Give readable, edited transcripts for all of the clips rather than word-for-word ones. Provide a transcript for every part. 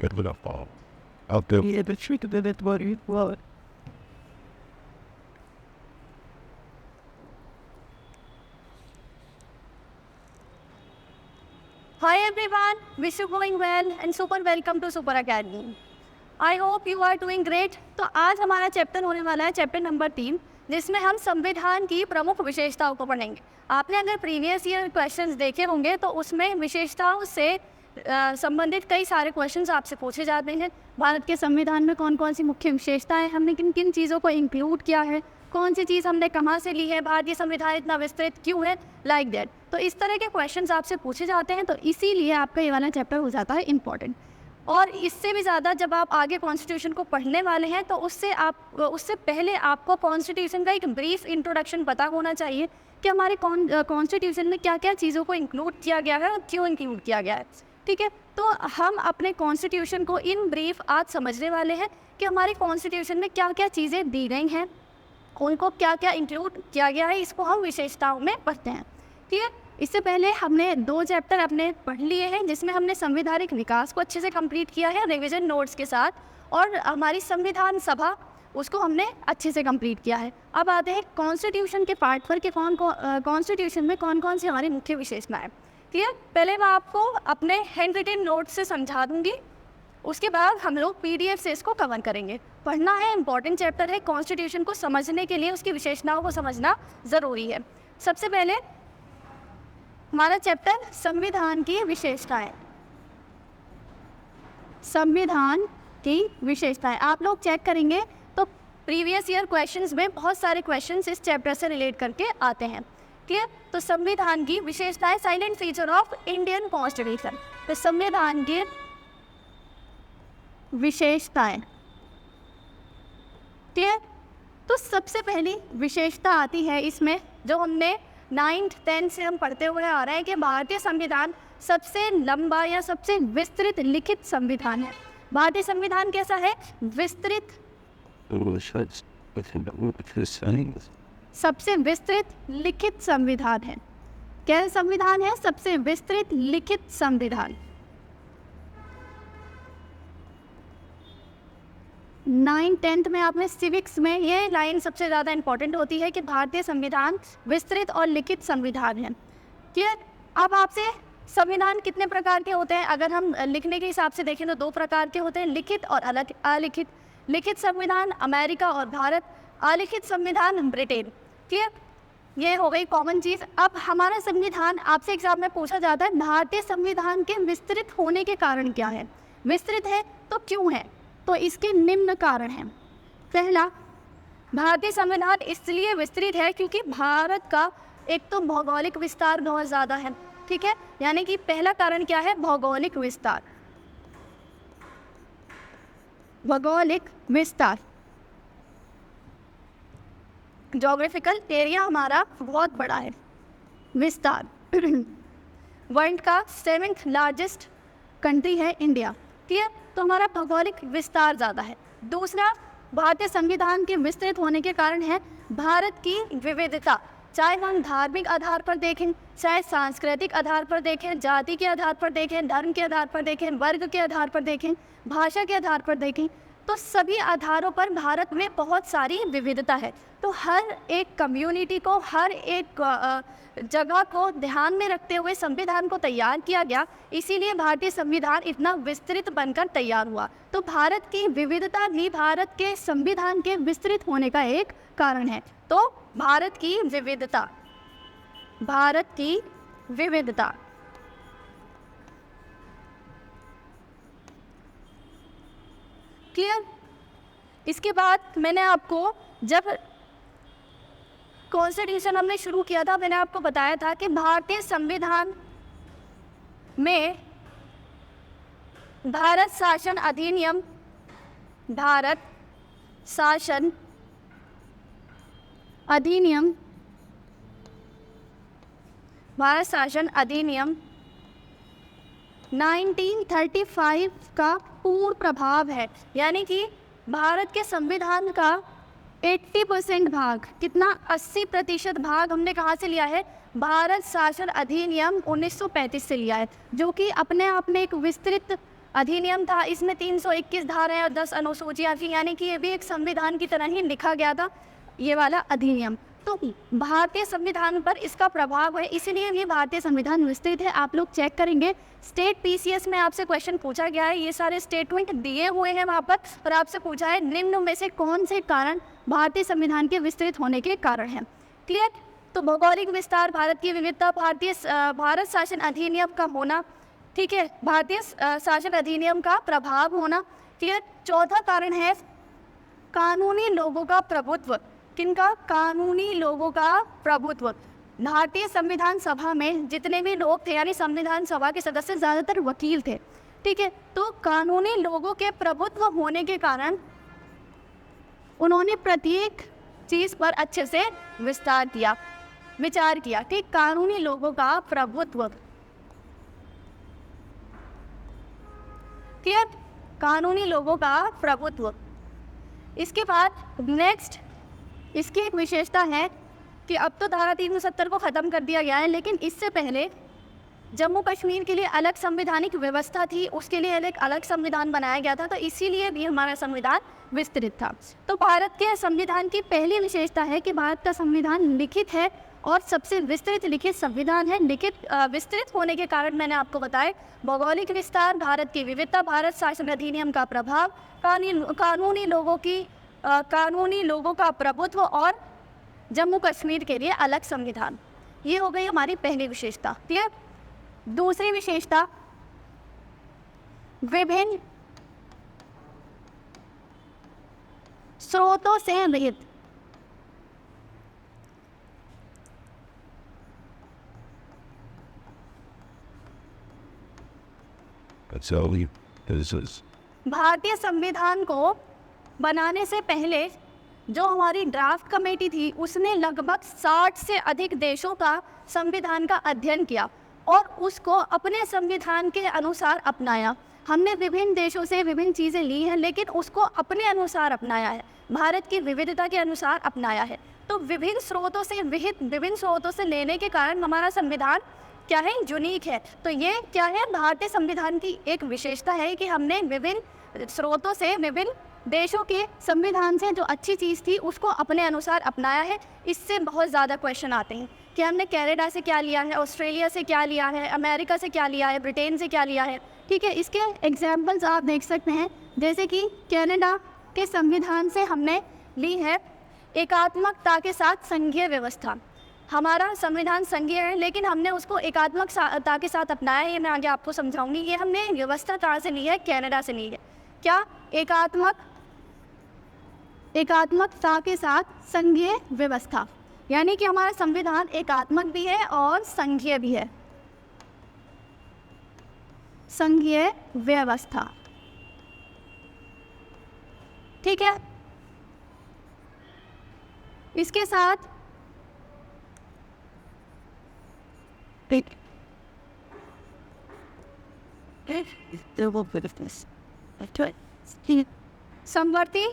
Good with a fall. Out there. Yeah, the trick of it, what you want. Hi everyone, wish you going well and super welcome to Super Academy. I hope you are doing great. तो आज हमारा chapter होने वाला है chapter number 3, जिसमें हम संविधान की प्रमुख विशेषताओं को पढ़ेंगे। आपने अगर प्रीवियस ईयर क्वेश्चंस देखे होंगे तो उसमें विशेषताओं से संबंधित कई सारे क्वेश्चंस आपसे पूछे जाते हैं। भारत के संविधान में कौन कौन सी मुख्य विशेषताएं, हमने किन किन चीज़ों को इंक्लूड किया है, कौन सी चीज़ हमने कहाँ से ली है, भारतीय संविधान इतना विस्तृत क्यों है, लाइक दैट। तो इस तरह के क्वेश्चंस आपसे पूछे जाते हैं, तो इसीलिए आपका ये वाला चैप्टर हो जाता है इम्पॉर्टेंट। और इससे भी ज़्यादा जब आप आगे कॉन्स्टिट्यूशन को पढ़ने वाले हैं तो उससे पहले आपको कॉन्स्टिट्यूशन का एक ब्रीफ इंट्रोडक्शन पता होना चाहिए कि हमारे कॉन्स्टिट्यूशन में क्या क्या चीज़ों को इंक्लूड किया गया है और क्यों इंक्लूड किया गया है। ठीक है, तो हम अपने कॉन्स्टिट्यूशन को इन ब्रीफ आज समझने वाले हैं कि हमारे कॉन्स्टिट्यूशन में क्या क्या चीज़ें दी गई हैं, उनको क्या क्या इंक्लूड किया गया है, इसको हम विशेषताओं में पढ़ते हैं। ठीक है, इससे पहले हमने 2 चैप्टर अपने पढ़ लिए हैं, जिसमें हमने संवैधानिक विकास को अच्छे से कंप्लीट किया है रिवीजन नोट्स के साथ, और हमारी संविधान सभा उसको हमने अच्छे से कंप्लीट किया है। अब आते हैं कॉन्स्टिट्यूशन के पार्ट पर कि कॉन्स्टिट्यूशन में कौन कौन सी हमारी मुख्य विशेषताएँ। ठीक है, पहले मैं आपको अपने हैंड रिटन नोट्स से समझा दूँगी, उसके बाद हम लोग PDF से इसको कवर करेंगे। पढ़ना है, इंपॉर्टेंट चैप्टर है, कॉन्स्टिट्यूशन को समझने के लिए उसकी विशेषताओं को समझना ज़रूरी है। सबसे पहले हमारा चैप्टर संविधान की विशेषताएं। संविधान की विशेषताएं आप लोग चेक करेंगे तो प्रीवियस ईयर क्वेश्चंस में बहुत सारे क्वेश्चंस इस चैप्टर से रिलेट करके आते हैं। क्लियर? तो संविधान की विशेषताएं, silent feature of Indian constitution. तो संविधान की विशेषताएं, क्लियर? तो सबसे पहली विशेषता आती है इसमें, जो हमने 9th 10th से हम पढ़ते हुए आ रहे हैं कि भारतीय संविधान सबसे लंबा या सबसे विस्तृत लिखित संविधान है। भारतीय संविधान कैसा है? विस्तृत, सबसे विस्तृत लिखित संविधान है। कैसा संविधान है? सबसे विस्तृत लिखित संविधान। 9th 10th में आपने सिविक्स में ये लाइन सबसे ज़्यादा इंपॉर्टेंट होती है कि भारतीय संविधान विस्तृत और लिखित संविधान है। क्लियर? अब आपसे संविधान कितने प्रकार के होते हैं, अगर हम लिखने के हिसाब से देखें तो 2 प्रकार के होते हैं, लिखित और अलिखित। लिखित संविधान अमेरिका और भारत, अलिखित संविधान ब्रिटेन। क्लियर? ये हो गई कॉमन चीज़। अब हमारा संविधान आपसे एग्जाम में पूछा जाता है, भारतीय संविधान के विस्तृत होने के कारण क्या है? विस्तृत है तो क्यों है? तो इसके निम्न कारण हैं। पहला, भारतीय संविधान इसलिए विस्तृत है क्योंकि भारत का एक तो भौगोलिक विस्तार बहुत ज़्यादा है। ठीक है, यानी कि पहला कारण क्या है? भौगोलिक विस्तार। भौगोलिक विस्तार, ज्योग्राफिकल एरिया हमारा बहुत बड़ा है। विस्तार, वर्ल्ड का 7th लार्जेस्ट कंट्री है इंडिया। क्लियर? तो हमारा भौगोलिक विस्तार ज़्यादा है। दूसरा, भारतीय संविधान के विस्तृत होने के कारण है भारत की विविधता। चाहे हम धार्मिक आधार पर देखें, चाहे सांस्कृतिक आधार पर देखें, जाति के आधार पर देखें, धर्म के आधार पर देखें, वर्ग के आधार पर देखें, भाषा के आधार पर देखें, तो सभी आधारों पर भारत में बहुत सारी विविधता है। तो हर एक कम्युनिटी को, हर एक जगह को ध्यान में रखते हुए संविधान को तैयार किया गया, इसीलिए भारतीय संविधान इतना विस्तृत बनकर तैयार हुआ। तो भारत की विविधता भी भारत के संविधान के विस्तृत होने का एक कारण है। तो भारत की विविधता, भारत की विविधता। क्लियर? इसके बाद मैंने आपको, जब कॉन्स्टिट्यूशन हमने शुरू किया था, मैंने आपको बताया था कि भारतीय संविधान में भारत शासन अधिनियम, भारत शासन अधिनियम, भारत शासन अधिनियम 1935 का पूर्ण प्रभाव है। यानी कि भारत के संविधान का 80% भाग, कितना? 80% भाग हमने कहाँ से लिया है? भारत शासन अधिनियम 1935 से लिया है, जो कि अपने आप में एक विस्तृत अधिनियम था, इसमें 321 धाराएं और 10 अनुसूचियाँ थी, यानी कि ये भी एक संविधान की तरह ही लिखा गया था ये वाला अधिनियम। तो भारतीय संविधान पर इसका प्रभाव है, इसीलिए ये भारतीय संविधान विस्तृत है। आप लोग चेक करेंगे स्टेट पीसीएस में आपसे क्वेश्चन पूछा गया है, ये सारे स्टेटमेंट दिए हुए हैं वहाँ पर, और आपसे पूछा है निम्न में से कौन से कारण भारतीय संविधान के विस्तृत होने के कारण हैं। क्लियर? तो भौगोलिक विस्तार, भारत की विविधता, भारत शासन अधिनियम का होना, ठीक है, भारतीय शासन अधिनियम का प्रभाव होना। क्लियर? चौथा कारण है कानूनी लोगों का प्रभुत्व। किनका? कानूनी लोगों का प्रभुत्व। भारतीय संविधान सभा में जितने भी लोग थे, यानी संविधान सभा के सदस्य ज़्यादातर वकील थे, ठीक है, तो कानूनी लोगों के प्रभुत्व होने के कारण उन्होंने प्रत्येक चीज़ पर अच्छे से विचार किया। ठीक, कानूनी लोगों का प्रभुत्व। क्लियर? कानूनी लोगों का प्रभुत्व। इसके बाद नेक्स्ट इसकी एक विशेषता है कि अब तो धारा 370 को ख़त्म कर दिया गया है, लेकिन इससे पहले जम्मू कश्मीर के लिए अलग संवैधानिक व्यवस्था थी, उसके लिए एक अलग संविधान बनाया गया था, तो इसीलिए भी हमारा संविधान विस्तृत था। तो भारत के संविधान की पहली विशेषता है कि भारत का संविधान लिखित है और सबसे विस्तृत लिखित संविधान है। विस्तृत होने के कारण मैंने आपको बताया, भौगोलिक विस्तार, भारत की विविधता, भारत शासन अधिनियम का प्रभाव, कानूनी लोगों का प्रभुत्व और जम्मू कश्मीर के लिए अलग संविधान। ये हो गई हमारी पहली विशेषता। क्लियर? दूसरी विशेषता, विभिन्न स्रोतों से रहित। भारतीय संविधान को बनाने से पहले जो हमारी ड्राफ्ट कमेटी थी, उसने लगभग 60 से अधिक देशों का संविधान का अध्ययन किया और उसको अपने संविधान के अनुसार अपनाया। हमने विभिन्न देशों से विभिन्न चीज़ें ली हैं, लेकिन उसको अपने अनुसार अपनाया है, भारत की विविधता के अनुसार अपनाया है। तो विभिन्न स्रोतों से लेने के कारण हमारा संविधान क्या है? यूनिक है। तो ये क्या है? भारतीय संविधान की एक विशेषता है कि हमने विभिन्न स्रोतों से, विभिन्न देशों के संविधान से जो अच्छी चीज़ थी उसको अपने अनुसार अपनाया है। इससे बहुत ज़्यादा क्वेश्चन आते हैं कि हमने कनाडा से क्या लिया है, ऑस्ट्रेलिया से क्या लिया है, अमेरिका से क्या लिया है, ब्रिटेन से क्या लिया है। ठीक है, इसके एग्जाम्पल्स आप देख सकते हैं, जैसे कि कनाडा के संविधान से हमने ली है एकात्मकता के साथ संघीय व्यवस्था। हमारा संविधान संघीय है, लेकिन हमने उसको एकात्मकता के साथ अपनाया है। ये मैं आगे आपको समझाऊंगी। ये हमने व्यवस्था कहाँ से ली है? कनाडा से ली है। क्या? एकात्मकता के साथ संघीय व्यवस्था, यानी कि हमारा संविधान एकात्मक भी है और संघीय भी है। संघीय व्यवस्था, ठीक है। इसके साथ समवर्ती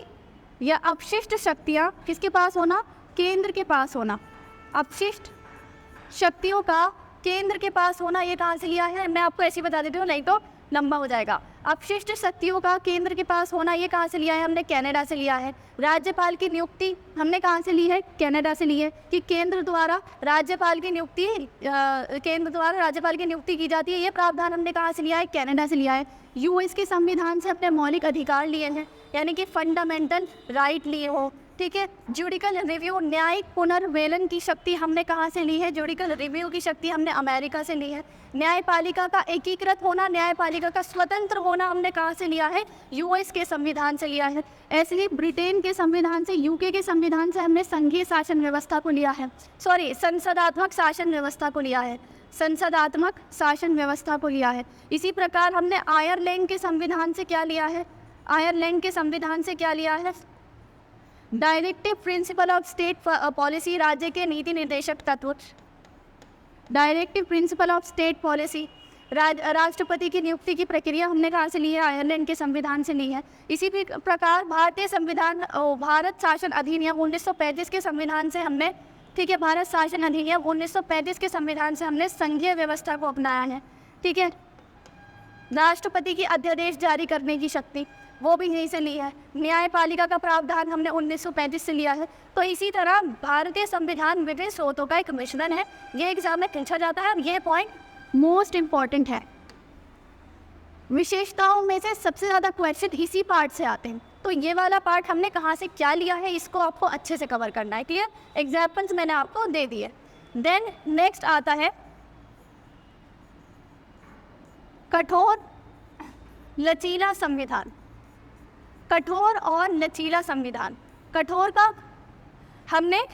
या अपशिष्ट शक्तियाँ किसके पास होना? केंद्र के पास होना। अपशिष्ट शक्तियों का केंद्र के पास होना, ये कहाँ से लिया है? मैं आपको ऐसे ही बता देती हूँ, नहीं तो लंबा हो जाएगा। अपशिष्ट शक्तियों का केंद्र के पास होना, ये कहाँ से लिया है? हमने कनाडा से लिया है। राज्यपाल की नियुक्ति हमने कहाँ से ली है? कनाडा से ली है, कि केंद्र द्वारा राज्यपाल की नियुक्ति की जाती है। ये प्रावधान हमने कहाँ से लिया है? कनाडा से लिया है। यूएस के संविधान से अपने मौलिक अधिकार लिए हैं, यानी कि फंडामेंटल राइट लिए हो। ठीक है। जुडिकल रिव्यू, न्यायिक पुनर्वेलन की शक्ति हमने कहाँ से ली है? जुडिकल रिव्यू की शक्ति हमने अमेरिका से ली है। न्यायपालिका का एकीकृत होना, न्यायपालिका का स्वतंत्र होना हमने कहाँ से लिया है? यूएस के संविधान से लिया है। ऐसे ही ब्रिटेन के संविधान से, यूके के संविधान से हमने संघीय शासन व्यवस्था को लिया है, संसदात्मक शासन व्यवस्था को लिया है, संसदात्मक शासन व्यवस्था को लिया है। इसी प्रकार हमने आयरलैंड के संविधान से क्या लिया है? आयरलैंड के संविधान से क्या लिया है? Directive principle of state policy, राज्य के नीति निर्देशक तत्व। Directive principle of state policy, राष्ट्रपति की नियुक्ति की प्रक्रिया हमने कहाँ से ली है? आयरलैंड के संविधान से ली है। इसी प्रकार भारतीय संविधान, भारत शासन अधिनियम 1935 के संविधान से हमने, ठीक है, भारत शासन अधिनियम 1935 के संविधान से हमने संघीय व्यवस्था को अपनाया है। ठीक है। राष्ट्रपति की अध्यादेश जारी करने की शक्ति, वो भी यहीं से ली है। न्यायपालिका का प्रावधान हमने 1935 से लिया है। तो इसी तरह भारतीय संविधान विभिन्न स्रोतों का एक मिश्रण है। ये एग्जाम में पूछा जाता है और ये पॉइंट मोस्ट इम्पॉर्टेंट है। विशेषताओं में से सबसे ज़्यादा क्वेश्चन इसी पार्ट से आते हैं। तो ये वाला पार्ट हमने कहाँ से क्या लिया है, इसको आपको अच्छे से कवर करना है। क्लियर? एग्जाम्पल्स मैंने आपको दे दिए। देन नेक्स्ट आता है कठोर लचीला संविधान। कठोर और लचीला संविधान। कठोर का हमने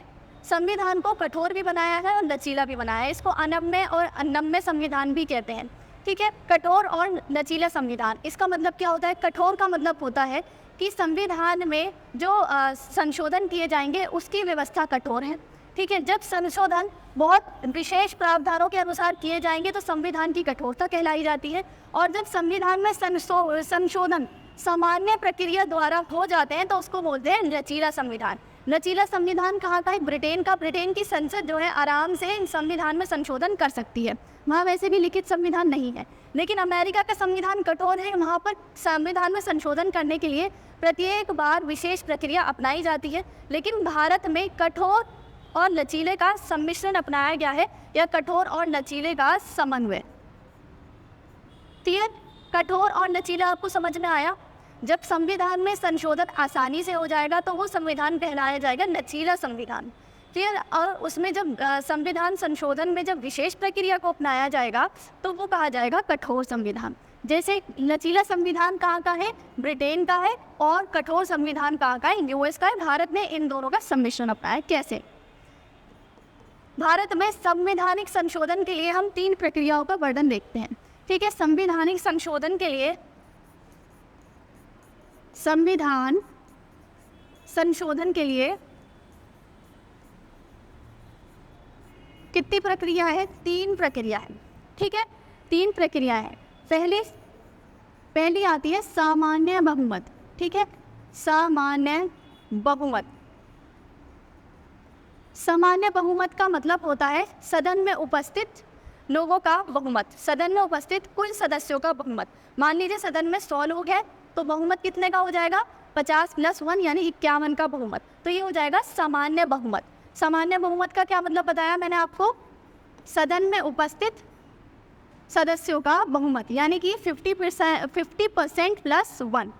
संविधान को कठोर भी बनाया है और लचीला भी बनाया है। इसको अनम्य और अनम्य संविधान भी कहते हैं। ठीक है, कठोर और लचीला संविधान, इसका मतलब क्या होता है? कठोर का मतलब होता है कि संविधान में जो संशोधन किए जाएंगे उसकी व्यवस्था कठोर है। ठीक है, जब संशोधन बहुत विशेष प्रावधानों के अनुसार किए जाएंगे तो संविधान की कठोरता कहलाई जाती है। और जब संविधान में संशोधन सामान्य प्रक्रिया द्वारा हो जाते हैं तो उसको बोलते हैं लचीला संविधान। लचीला संविधान कहाँ का है? ब्रिटेन का। ब्रिटेन की संसद जो है आराम से संविधान में संशोधन कर सकती है, वहाँ वैसे भी लिखित संविधान नहीं है। लेकिन अमेरिका का संविधान कठोर है, वहाँ पर संविधान में संशोधन करने के लिए प्रत्येक बार विशेष प्रक्रिया अपनाई जाती है। लेकिन भारत में कठोर और लचीले का सम्मिश्रण अपनाया गया है, या कठोर और लचीले का समन्वय। क्लियर? कठोर और लचीला आपको समझ में आया? जब संविधान में संशोधन आसानी से हो जाएगा तो वो संविधान कहलाया जाएगा लचीला संविधान। क्लियर? और उसमें जब संविधान संशोधन में जब विशेष प्रक्रिया को अपनाया जाएगा तो वो कहा जाएगा कठोर संविधान। जैसे लचीला संविधान कहाँ का है? ब्रिटेन का है। और कठोर संविधान कहाँ का है? यूएस का है। भारत ने इन दोनों का सम्मिश्रण अपनाया। कैसे? भारत में संवैधानिक संशोधन के लिए हम 3 प्रक्रियाओं का वर्णन देखते हैं। ठीक है, संवैधानिक संशोधन के लिए संविधान संशोधन के लिए कितनी प्रक्रिया है? 3 प्रक्रिया है। ठीक है, 3 प्रक्रिया है। पहली आती है सामान्य बहुमत। ठीक है, सामान्य बहुमत। सामान्य बहुमत का मतलब होता है सदन में उपस्थित लोगों का बहुमत, सदन में उपस्थित कुल सदस्यों का बहुमत। मान लीजिए सदन में 100 लोग हैं तो बहुमत कितने का हो जाएगा? 50 + 1 यानी 51 का बहुमत। तो ये हो जाएगा सामान्य बहुमत। सामान्य बहुमत का क्या मतलब बताया मैंने आपको? सदन में उपस्थित सदस्यों का बहुमत, यानी कि 50% + 1।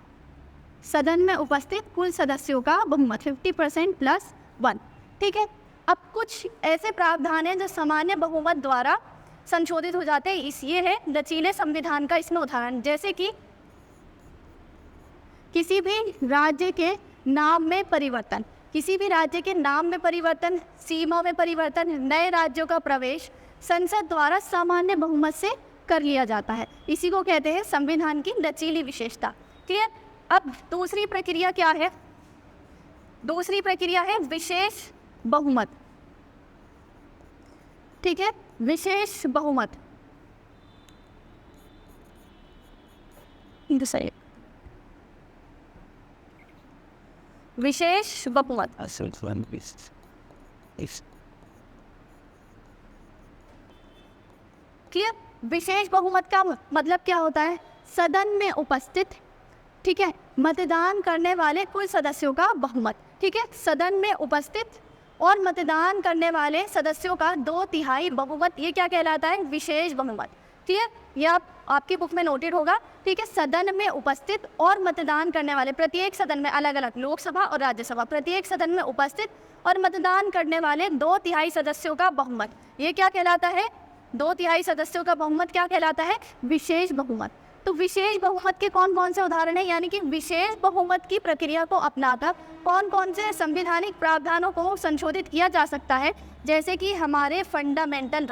सदन में उपस्थित कुल सदस्यों का बहुमत 50% + 1। ठीक है, अब कुछ ऐसे प्रावधान हैं जो सामान्य बहुमत द्वारा संशोधित हो जाते हैं। इस ये है लचीले संविधान का इसमें उदाहरण। जैसे कि किसी भी राज्य के नाम में परिवर्तन, किसी भी राज्य के नाम में परिवर्तन, सीमा में परिवर्तन, नए राज्यों का प्रवेश संसद द्वारा सामान्य बहुमत से कर लिया जाता है। इसी को कहते हैं संविधान की लचीली विशेषता। क्लियर? अब दूसरी प्रक्रिया क्या है? दूसरी प्रक्रिया है विशेष बहुमत। ठीक है, विशेष बहुमत। विशेष बहुमत। क्लियर? विशेष बहुमत का मतलब क्या होता है? सदन में उपस्थित, ठीक है, मतदान करने वाले कुल सदस्यों का बहुमत। ठीक है, सदन में उपस्थित और मतदान करने वाले सदस्यों का 2/3 बहुमत, ये क्या कहलाता है? विशेष बहुमत। क्लियर? ये आपकी बुक में नोटेड होगा। ठीक है, सदन में उपस्थित और मतदान करने वाले, प्रत्येक सदन में अलग अलग, लोकसभा और राज्यसभा, प्रत्येक सदन में उपस्थित और मतदान करने वाले 2/3 सदस्यों का बहुमत, ये क्या कहलाता है? 2/3 सदस्यों का बहुमत क्या कहलाता है? विशेष बहुमत। तो विशेष बहुमत के कौन कौन से उदाहरण हैं? यानी कि विशेष बहुमत की प्रक्रिया को अपनाकर कौन कौन से संवैधानिक प्रावधानों को संशोधित किया जा सकता है? जैसे कि हमारे फंडामेंटल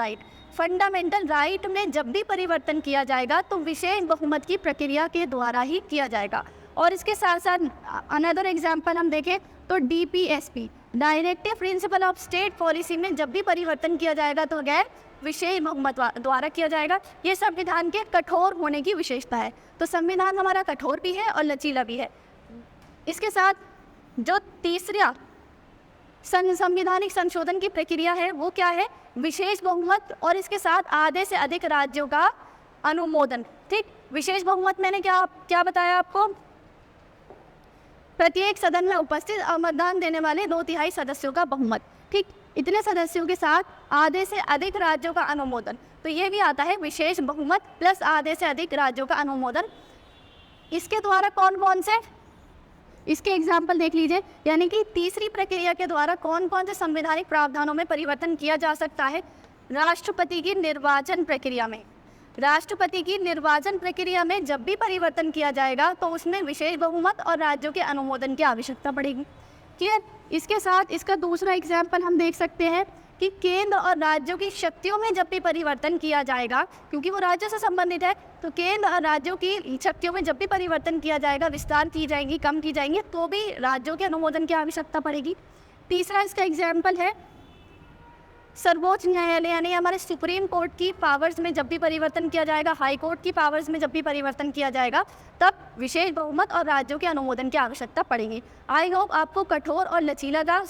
राइट में जब भी परिवर्तन किया जाएगा तो विशेष बहुमत की प्रक्रिया के द्वारा ही किया जाएगा। और इसके साथ साथ अनदर एग्जाम्पल हम देखें तो DPSP, directive principle of state policy में जब भी परिवर्तन किया जाएगा तो गैर विशेष बहुमत द्वारा किया जाएगा। ये संविधान के कठोर होने की विशेषता है। तो संविधान हमारा कठोर भी है और लचीला भी है। इसके साथ जो तीसरा संवैधानिक संशोधन की प्रक्रिया है वो क्या है? विशेष बहुमत और इसके साथ आधे से अधिक राज्यों का अनुमोदन। ठीक, विशेष बहुमत मैंने क्या क्या बताया आपको? प्रत्येक सदन में उपस्थित और मतदान देने वाले 2/3 सदस्यों का बहुमत। ठीक, इतने सदस्यों के साथ आधे से अधिक राज्यों का अनुमोदन, तो ये भी आता है विशेष बहुमत प्लस आधे से अधिक राज्यों का अनुमोदन। इसके द्वारा कौन कौन से, इसके एग्जाम्पल देख लीजिए, यानी कि तीसरी प्रक्रिया के द्वारा कौन कौन से संवैधानिक प्रावधानों में परिवर्तन किया जा सकता है? राष्ट्रपति की निर्वाचन प्रक्रिया में, राष्ट्रपति की निर्वाचन प्रक्रिया में जब भी परिवर्तन किया जाएगा तो उसमें विशेष बहुमत और राज्यों के अनुमोदन की आवश्यकता पड़ेगी। क्लियर? इसके साथ इसका दूसरा एग्जाम्पल हम देख सकते हैं कि केंद्र और राज्यों की शक्तियों में जब भी परिवर्तन किया जाएगा, क्योंकि वो राज्यों से संबंधित है, तो केंद्र और राज्यों की शक्तियों में जब भी परिवर्तन किया जाएगा, विस्तार की जाएंगी, कम की जाएंगी, तो भी राज्यों के अनुमोदन की आवश्यकता पड़ेगी। तीसरा इसका एग्जाम्पल है सर्वोच्च न्यायालय, यानी हमारे सुप्रीम कोर्ट की पावर्स में जब भी परिवर्तन किया जाएगा, हाई कोर्ट की पावर्स में जब भी परिवर्तन किया जाएगा, तब विशेष बहुमत और राज्यों के अनुमोदन की आवश्यकता पड़ेगी। आई होप आपको कठोर और लचीला का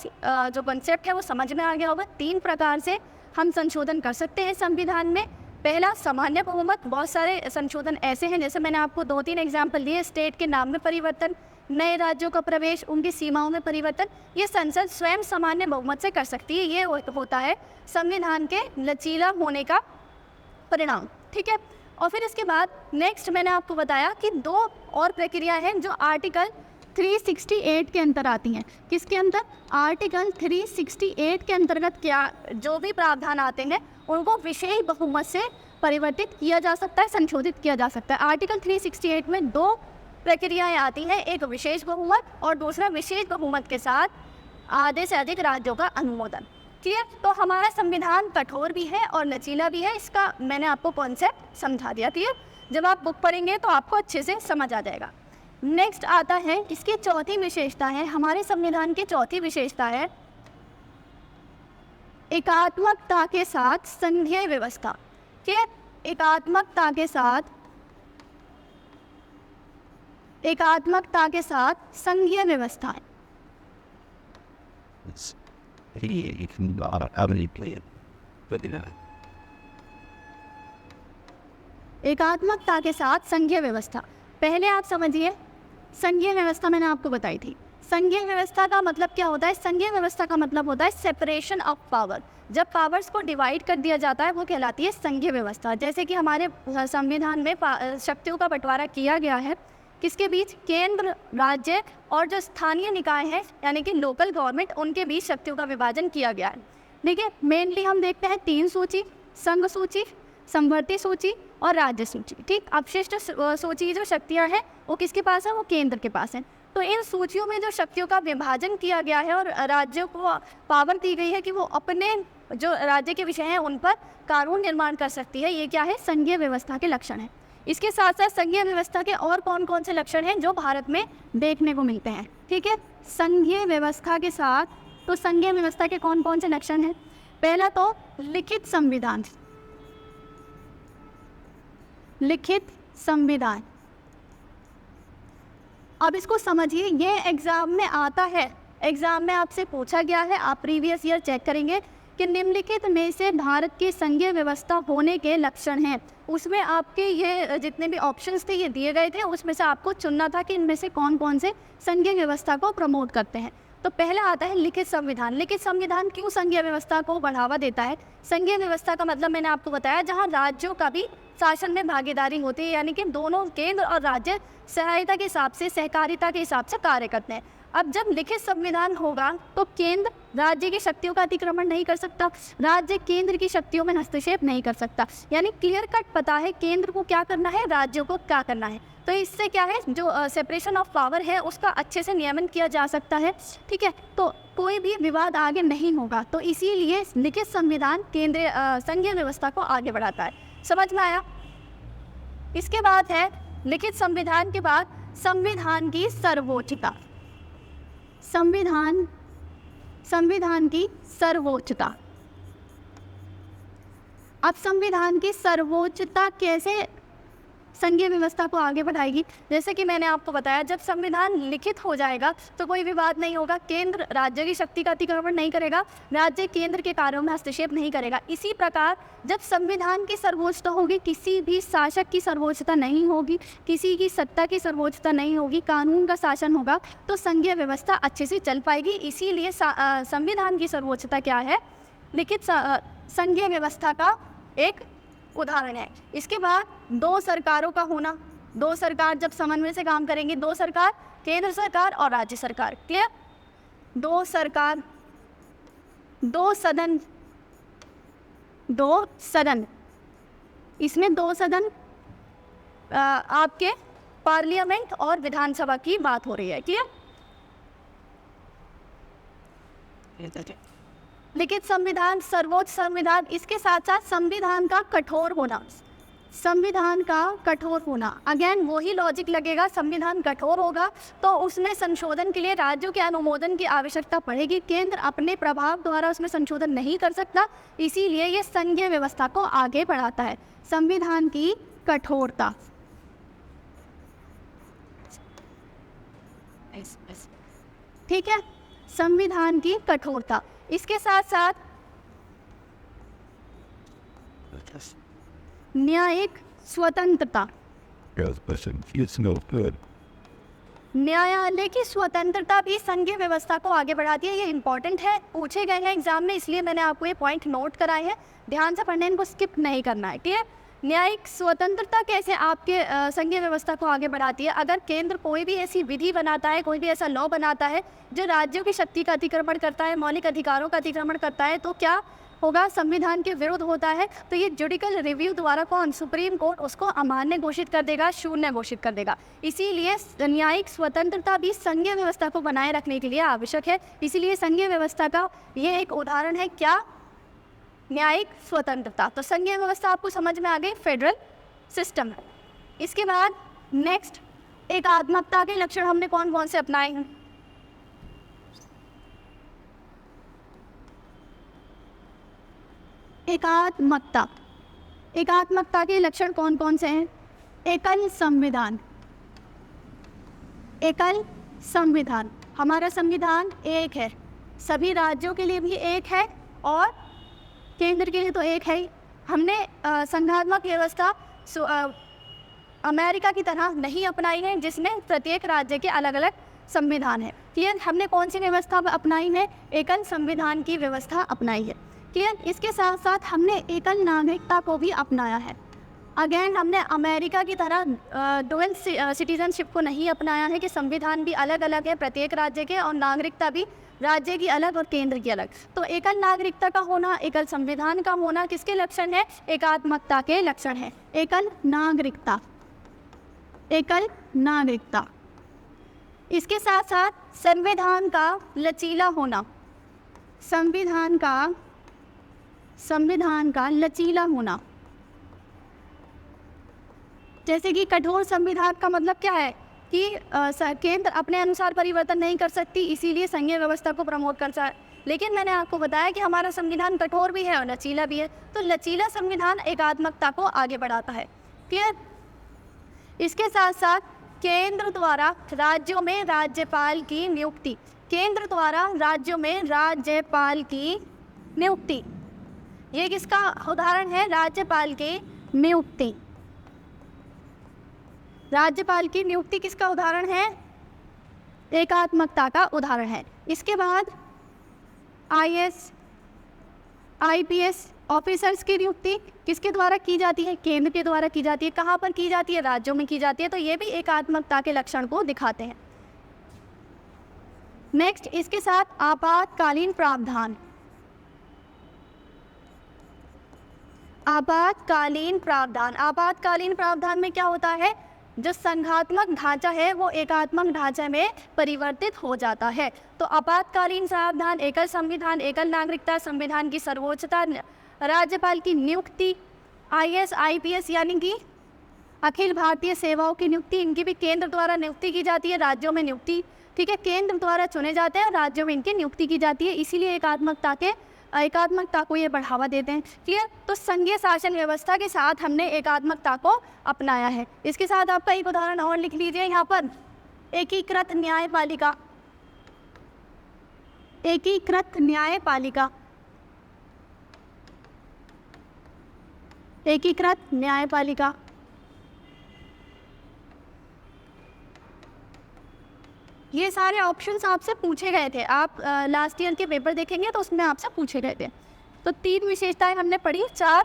जो कॉन्सेप्ट है वो समझ में आ गया होगा। 3 प्रकार से हम संशोधन कर सकते हैं संविधान में। पहला, सामान्य बहुमत। बहुत सारे संशोधन ऐसे हैं, जैसे मैंने आपको 2-3 एग्जाम्पल दिए, स्टेट के नाम में परिवर्तन, नए राज्यों का प्रवेश, उनकी सीमाओं में परिवर्तन, ये संसद स्वयं सामान्य बहुमत से कर सकती है। ये होता है संविधान के लचीला होने का परिणाम। ठीक है, और फिर इसके बाद नेक्स्ट मैंने आपको बताया कि 2 और प्रक्रियाएं हैं जो आर्टिकल 368 के अंतर आती हैं। किसके अंदर? आर्टिकल 368 के अंतर्गत क्या जो भी प्रावधान आते हैं उनको विशेष बहुमत से परिवर्तित किया जा सकता है, संशोधित किया जा सकता है। आर्टिकल 368 में 2 प्रक्रियाएं आती हैं, एक विशेष बहुमत और दूसरा विशेष बहुमत के साथ आधे से अधिक राज्यों का अनुमोदन। क्लियर? तो हमारा संविधान कठोर भी है और लचीला भी है, इसका मैंने आपको कॉन्सेप्ट समझा दिया। क्लियर? जब आप बुक पढ़ेंगे तो आपको अच्छे से समझ आ जाएगा। नेक्स्ट आता है इसकी चौथी विशेषता है, हमारे संविधान की चौथी विशेषता है एकात्मकता के साथ संघीय व्यवस्था। क्लियर? एकात्मकता के साथ संघीय व्यवस्था। एकात्मकता के साथ संघीय व्यवस्था। पहले आप समझिए, संघीय व्यवस्था मैंने आपको बताई थी। संघीय व्यवस्था का मतलब क्या होता है? संघीय व्यवस्था का मतलब होता है सेपरेशन ऑफ पावर। जब पावर्स को डिवाइड कर दिया जाता है वो कहलाती है संघीय व्यवस्था। जैसे कि हमारे संविधान में शक्तियों का बंटवारा किया गया है, किसके बीच? केंद्र, राज्य और जो स्थानीय निकाय हैं यानी कि लोकल गवर्नमेंट, उनके बीच शक्तियों का विभाजन किया गया है। ठीक है, मेनली हम देखते हैं 3 सूची, संघ सूची, समवर्ती सूची और राज्य सूची। ठीक, अपशिष्ट सूची जो शक्तियाँ हैं वो किसके पास है? वो केंद्र के पास है। तो इन सूचियों में जो शक्तियों का विभाजन किया गया है और राज्यों को पावर दी गई है कि वो अपने जो राज्य के विषय हैं उन पर कानून निर्माण कर सकती है, ये क्या है? संघीय व्यवस्था के लक्षण है। इसके साथ साथ संघीय व्यवस्था के और कौन कौन से लक्षण हैं जो भारत में देखने को मिलते हैं? ठीक है, संघीय व्यवस्था के साथ तो संघीय व्यवस्था के कौन कौन से लक्षण हैं? पहला तो लिखित संविधान। लिखित संविधान, अब इसको समझिए, ये एग्जाम में आता है, एग्जाम में आपसे पूछा गया है, आप प्रीवियस ईयर चेक करेंगे कि निम्नलिखित में से भारत की संघीय व्यवस्था होने के लक्षण हैं। उसमें आपके ये जितने भी ऑप्शंस थे ये दिए गए थे, उसमें से आपको चुनना था कि इनमें से कौन कौन से संघीय व्यवस्था को प्रमोट करते हैं। तो पहला आता है लिखित संविधान। लिखित संविधान क्यों संघीय व्यवस्था को बढ़ावा देता है? संघीय व्यवस्था का मतलब मैंने आपको बताया, जहाँ राज्यों का भी शासन में भागीदारी होती है, यानी कि दोनों केंद्र और राज्य सहायता के हिसाब से, सहकारिता के हिसाब से कार्य करते हैं। अब जब लिखित संविधान होगा तो केंद्र राज्य की शक्तियों का अतिक्रमण नहीं कर सकता, राज्य केंद्र की शक्तियों में हस्तक्षेप नहीं कर सकता, यानी क्लियर कट पता है केंद्र को क्या करना है, राज्यों को क्या करना है। तो इससे क्या है, जो सेपरेशन ऑफ पावर है उसका अच्छे से नियमन किया जा सकता है। ठीक है, तो कोई भी विवाद आगे नहीं होगा, तो इसीलिए लिखित संविधान केंद्रीय संघीय व्यवस्था को आगे बढ़ाता है। समझ में आया? इसके बाद है लिखित संविधान के बाद संविधान की सर्वोच्चता। संविधान की सर्वोच्चता। अब संविधान की सर्वोच्चता कैसे संघीय व्यवस्था को आगे बढ़ाएगी। जैसे कि मैंने आपको बताया, जब संविधान लिखित हो जाएगा तो कोई विवाद नहीं होगा, केंद्र राज्य की शक्ति का अतिक्रमण नहीं करेगा, राज्य केंद्र के कार्यों में हस्तक्षेप नहीं करेगा। इसी प्रकार जब संविधान की सर्वोच्चता होगी, किसी भी शासक की सर्वोच्चता नहीं होगी, किसी की सत्ता की सर्वोच्चता नहीं होगी, कानून का शासन होगा, तो संघीय व्यवस्था अच्छे से चल पाएगी। इसीलिए संविधान की सर्वोच्चता क्या है? लिखित संघीय व्यवस्था का एक उदाहरण है। इसके बाद दो सरकारों का होना, दो सरकार जब समन्वय से काम करेंगी, दो सरकार, केंद्र सरकार और राज्य सरकार, क्लियर? दो सरकार, दो सदन, दो सदन, इसमें दो सदन आपके पार्लियामेंट और विधानसभा की बात हो रही है, क्लियर? लिखित संविधान, सर्वोच्च संविधान, इसके साथ साथ संविधान का कठोर होना, संविधान का कठोर होना। अगेन वही लॉजिक लगेगा, संविधान कठोर होगा तो उसमें संशोधन के लिए राज्यों के अनुमोदन की आवश्यकता पड़ेगी। केंद्र अपने प्रभाव द्वारा उसमें संशोधन नहीं कर सकता, इसीलिए ये संघीय व्यवस्था को आगे बढ़ाता है। संविधान की कठोरता, ठीक है, संविधान की कठोरता। इसके साथ साथ न्यायिक स्वतंत्रता, न्यायालय की स्वतंत्रता भी संघीय व्यवस्था को आगे बढ़ाती है। ये इंपॉर्टेंट है, पूछे गए हैं एग्जाम में, इसलिए मैंने आपको ये पॉइंट नोट कराए हैं, ध्यान से पढ़ने, इनको स्किप नहीं करना है, ठीक है? न्यायिक स्वतंत्रता कैसे आपके संघीय व्यवस्था को आगे बढ़ाती है? अगर केंद्र कोई भी ऐसी विधि बनाता है, कोई भी ऐसा लॉ बनाता है जो राज्यों की शक्ति का अतिक्रमण करता है, मौलिक अधिकारों का अतिक्रमण करता है, तो क्या होगा? संविधान के विरुद्ध होता है, तो ये जुडिकल रिव्यू द्वारा कौन? सुप्रीम कोर्ट उसको अमान्य घोषित कर देगा, शून्य घोषित कर देगा। इसीलिए न्यायिक स्वतंत्रता भी संघीय व्यवस्था को बनाए रखने के लिए आवश्यक है। इसीलिए संघीय व्यवस्था का ये एक उदाहरण है, क्या? न्यायिक स्वतंत्रता। तो संघीय व्यवस्था आपको समझ में आ गई, फेडरल सिस्टम है। इसके बाद नेक्स्ट, एकात्मकता के लक्षण हमने कौन कौन से अपनाए हैं? एकात्मकता, एकात्मकता के लक्षण कौन कौन से हैं? एकल संविधान, एकल संविधान, हमारा संविधान एक है, सभी राज्यों के लिए भी एक है और केंद्र के लिए तो एक है ही। हमने संघात्मक व्यवस्था अमेरिका की तरह नहीं अपनाई है, जिसमें प्रत्येक राज्य के अलग अलग संविधान है, क्लियर? हमने कौन सी व्यवस्था अपनाई है? एकल संविधान की व्यवस्था अपनाई है, क्लियर? इसके साथ साथ हमने एकल नागरिकता को भी अपनाया है। अगेन हमने अमेरिका की तरह डुअल सिटीजनशिप को नहीं अपनाया है कि संविधान भी अलग अलग है प्रत्येक राज्य के और नागरिकता भी राज्य की अलग और केंद्र की अलग। तो एकल नागरिकता का होना, एकल संविधान का होना किसके लक्षण है? एकात्मकता के लक्षण है। एकल नागरिकता, एकल नागरिकता। इसके साथ साथ संविधान का लचीला होना, संविधान का लचीला होना। जैसे कि कठोर संविधान का मतलब क्या है कि केंद्र अपने अनुसार परिवर्तन नहीं कर सकती, इसीलिए संघीय व्यवस्था को प्रमोट करता है। लेकिन मैंने आपको बताया कि हमारा संविधान कठोर भी है और लचीला भी है, तो लचीला संविधान एकात्मकता को आगे बढ़ाता है, क्लियर? इसके साथ साथ केंद्र द्वारा राज्यों में राज्यपाल की नियुक्ति, केंद्र द्वारा राज्यों में राज्यपाल की नियुक्ति, ये किसका उदाहरण है? राज्यपाल की नियुक्ति। राज्यपाल की नियुक्ति किसका उदाहरण है? एकात्मकता का उदाहरण है। इसके बाद IAS, IPS ऑफिसर्स की नियुक्ति किसके द्वारा की जाती है? केंद्र के द्वारा की जाती है। कहाँ पर की जाती है? राज्यों में की जाती है। तो ये भी एकात्मकता के लक्षण को दिखाते हैं। नेक्स्ट, इसके साथ आपातकालीन प्रावधान, आपातकालीन प्रावधान। आपातकालीन प्रावधान में क्या होता है? जो संघात्मक ढांचा है वो एकात्मक ढांचे में परिवर्तित हो जाता है। तो आपातकालीन प्रावधान, एकल संविधान, एकल नागरिकता, संविधान की सर्वोच्चता, राज्यपाल की नियुक्ति, IAS, IPS यानी कि अखिल भारतीय सेवाओं की नियुक्ति, इनकी भी केंद्र द्वारा नियुक्ति की जाती है, राज्यों में नियुक्ति, ठीक है, केंद्र द्वारा चुने जाते हैं और राज्यों में इनकी नियुक्ति की जाती है। इसीलिए एकात्मकता के एकात्मकता को ये बढ़ावा देते हैं। क्लियर? तो संघीय शासन व्यवस्था के साथ हमने एकात्मकता को अपनाया है। इसके साथ आपका एक उदाहरण और लिख लीजिए यहाँ पर, एकीकृत न्यायपालिका। एकीकृत न्यायपालिका, एकीकृत न्यायपालिका। ये सारे ऑप्शंस आपसे पूछे गए थे, आप लास्ट ईयर के पेपर देखेंगे तो उसमें आपसे पूछे गए थे। तो 3 विशेषताएं हमने पढ़ी, 4,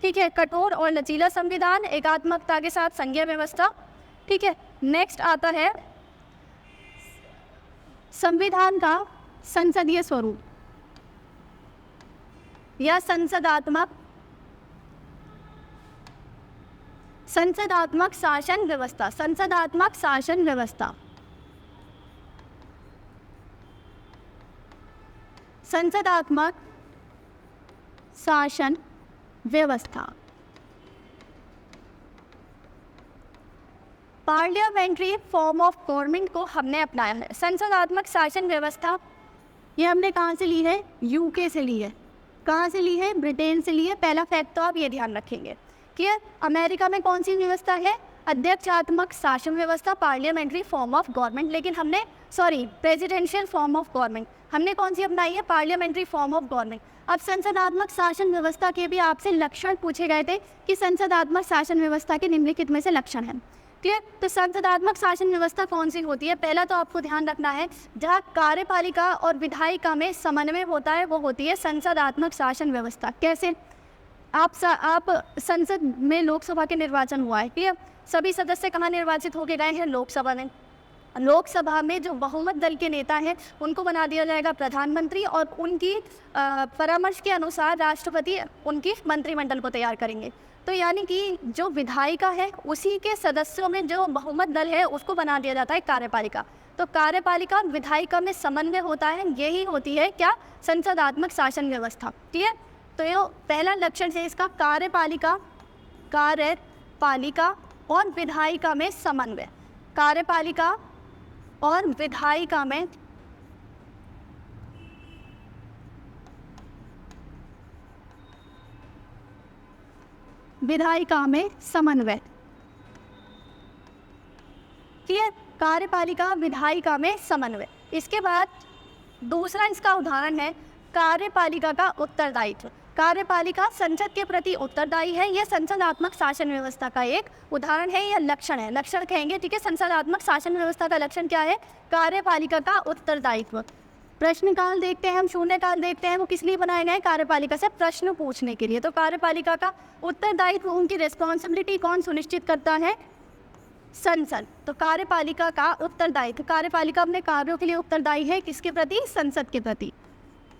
ठीक है। कठोर और लचीला संविधान, एकात्मकता के साथ संघीय व्यवस्था, ठीक है। नेक्स्ट आता है संविधान का संसदीय स्वरूप या संसदात्मक शासन व्यवस्था। संसदात्मक शासन व्यवस्था, संसदात्मक शासन व्यवस्था। पार्लियामेंट्री फॉर्म ऑफ गवर्नमेंट को हमने अपनाया है। संसदात्मक शासन व्यवस्था ये हमने कहाँ से ली है? यूके से ली है। कहाँ से ली है? ब्रिटेन से ली है। पहला फैक्ट तो आप ये ध्यान रखेंगे। क्लियर? अमेरिका में कौन सी व्यवस्था है? अध्यक्षात्मक शासन व्यवस्था, पार्लियामेंट्री फॉर्म ऑफ गवर्नमेंट। लेकिन हमने प्रेसिडेंशियल फॉर्म ऑफ गवर्नमेंट हमने कौन सी अपनाई है? Parliamentary form of government. अब संसदात्मक शासन व्यवस्था के भी आपसे लक्षण पूछे गए थे कि संसदात्मक शासन व्यवस्था के निम्नलिखित में से लक्षण हैं। क्लियर? तो संसदात्मक शासन व्यवस्था कौन सी होती है? पहला तो आपको ध्यान रखना है, जहाँ कार्यपालिका और विधायिका में समन्वय होता है वो होती है संसदात्मक शासन व्यवस्था। कैसे? आप संसद में लोकसभा के निर्वाचन हुआ है, क्लियर? सभी सदस्य कहाँ निर्वाचित होके गए हैं? लोकसभा में। लोकसभा में जो बहुमत दल के नेता हैं उनको बना दिया जाएगा प्रधानमंत्री, और उनकी परामर्श के अनुसार राष्ट्रपति उनकी मंत्रिमंडल को तैयार करेंगे। तो यानी कि जो विधायिका है उसी के सदस्यों में जो बहुमत दल है उसको बना दिया जाता है कार्यपालिका। तो कार्यपालिका और विधायिका में समन्वय होता है, यही होती है क्या? संसदात्मक शासन व्यवस्था। क्लियर? तो ये पहला लक्षण है इसका, कार्यपालिका और विधायिका में समन्वय। कार्यपालिका और विधायिका में समन्वय। क्लियर? कार्यपालिका विधायिका में समन्वय। इसके बाद दूसरा इसका उदाहरण है कार्यपालिका का उत्तरदायित्व। कार्यपालिका संसद के प्रति उत्तरदायी है। यह संसदात्मक शासन व्यवस्था का एक उदाहरण है या लक्षण है, लक्षण कहेंगे, ठीक है। संसदात्मक शासन व्यवस्था का लक्षण क्या है? कार्यपालिका का उत्तरदायित्व। प्रश्नकाल देखते हैं हम, शून्यकाल देखते हैं, वो किस लिए बनाए गए? कार्यपालिका से प्रश्न पूछने के लिए। तो कार्यपालिका का उत्तरदायित्व, उनकी रिस्पॉन्सिबिलिटी कौन सुनिश्चित करता है? संसद। तो कार्यपालिका का उत्तरदायित्व, कार्यपालिका अपने कार्यों के लिए उत्तरदायी है, किसके प्रति? संसद के प्रति।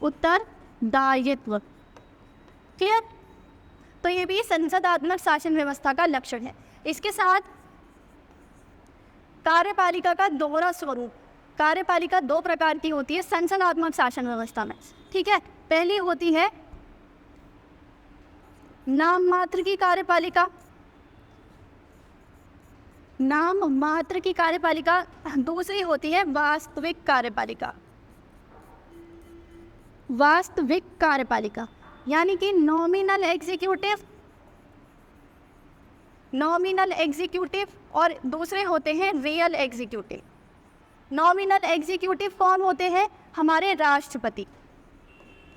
उत्तरदायित्व। क्लियर? तो ये भी संसदात्मक शासन व्यवस्था का लक्षण है। इसके साथ कार्यपालिका का दोहरा स्वरूप। कार्यपालिका 2 प्रकार की होती है संसदात्मक शासन व्यवस्था में, ठीक है। पहली होती है नाम मात्र की कार्यपालिका, नाम मात्र की कार्यपालिका। दूसरी होती है वास्तविक कार्यपालिका। वास्तविक कार्यपालिका यानी कि नॉमिनल एग्जीक्यूटिव और दूसरे होते हैं रियल एग्जीक्यूटिव। नॉमिनल एग्जीक्यूटिव कौन होते हैं? हमारे राष्ट्रपति।